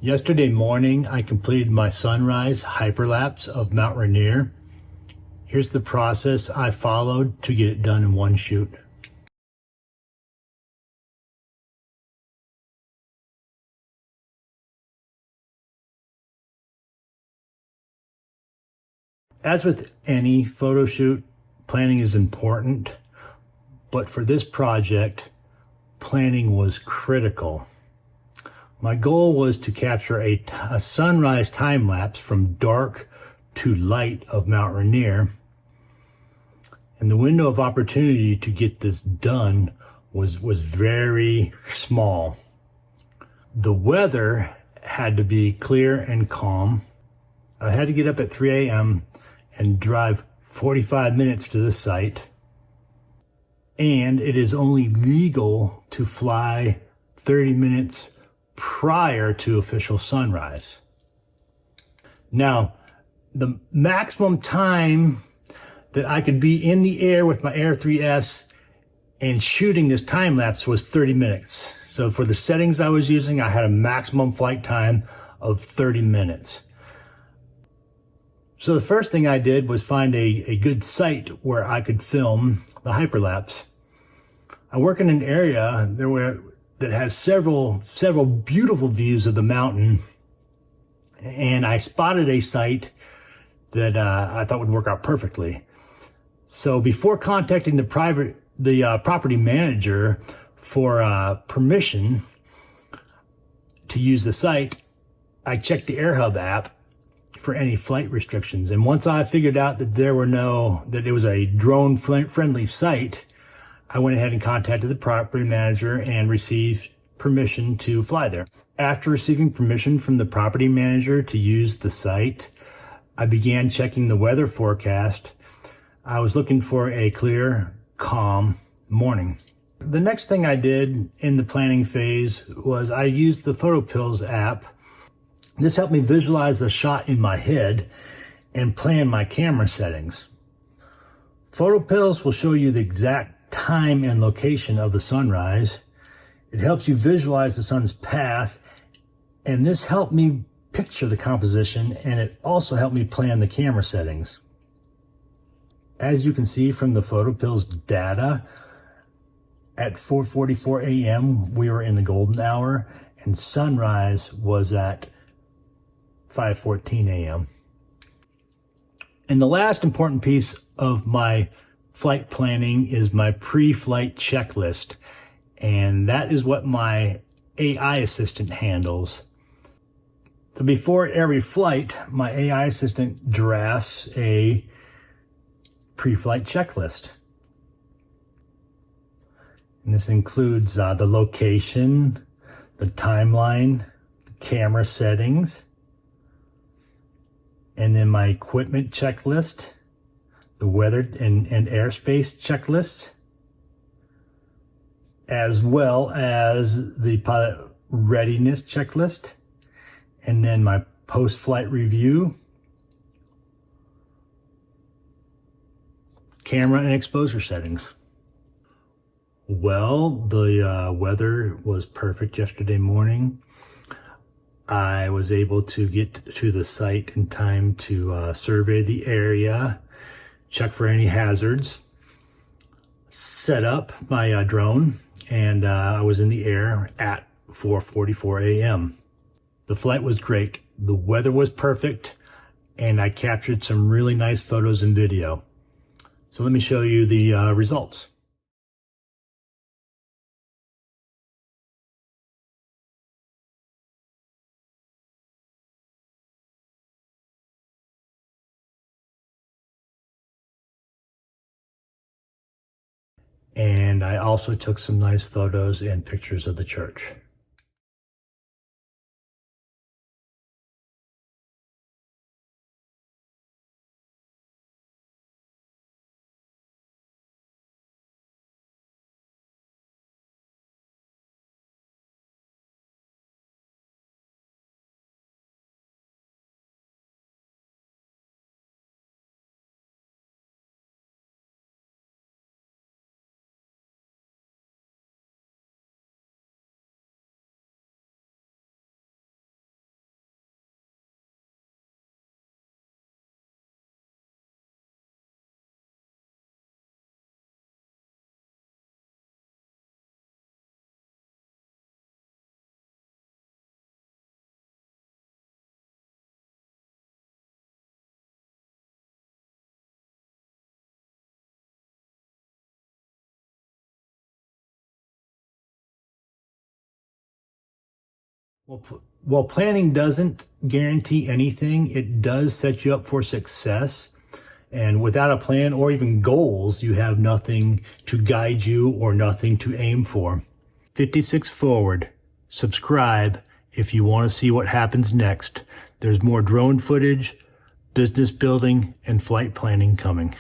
Yesterday morning, I completed my sunrise hyperlapse of Mt Rainier. Here's the process I followed to get it done in one shoot. As with any photo shoot, planning is important, but for this project, planning was critical. My goal was to capture a sunrise time lapse from dark to light of Mt Rainier, and the window of opportunity to get this done was very small. The weather had to be clear and calm. I had to get up at 3 a.m. and drive 45 minutes to the site, and it is only legal to fly 30 minutes prior to official sunrise. Now, the maximum time that I could be in the air with my Air 3S and shooting this time lapse was 30 minutes. So for the settings I was using, I had a maximum flight time of 30 minutes. So the first thing I did was find a good site where I could film the hyperlapse. I work in an area that has several beautiful views of the mountain, and I spotted a site that I thought would work out perfectly. So before contacting the property manager for permission to use the site, I checked the AirHub app for any flight restrictions. And once I figured out that that it was a drone friendly site, I went ahead and contacted the property manager and received permission to fly there. After receiving permission from the property manager to use the site, I began checking the weather forecast. I was looking for a clear, calm morning. The next thing I did in the planning phase was I used the PhotoPills app. This helped me visualize the shot in my head and plan my camera settings. PhotoPills will show you the exact time and location of the sunrise. It helps you visualize the sun's path, and this helped me picture the composition, and it also helped me plan the camera settings. As you can see from the PhotoPills data, at 4:44 a.m. we were in the golden hour, and sunrise was at 5:14 a.m. And the last important piece of my flight planning is my pre-flight checklist, and that is what my AI assistant handles. So before every flight, my AI assistant drafts a pre-flight checklist. And this includes the location, the timeline, the camera settings, and then my equipment checklist, the weather and airspace checklist, as well as the pilot readiness checklist, and then my post-flight review, camera and exposure settings. Well, the weather was perfect yesterday morning. I was able to get to the site in time to survey the area, check for any hazards, set up my drone, and I was in the air at 4:44 a.m. The flight was great, the weather was perfect, and I captured some really nice photos and video. So let me show you the results. And I also took some nice photos and pictures of the church. While planning doesn't guarantee anything, it does set you up for success. And without a plan or even goals, you have nothing to guide you or nothing to aim for. 56 forward. Subscribe if you want to see what happens next. There's more drone footage, business building, and flight planning coming.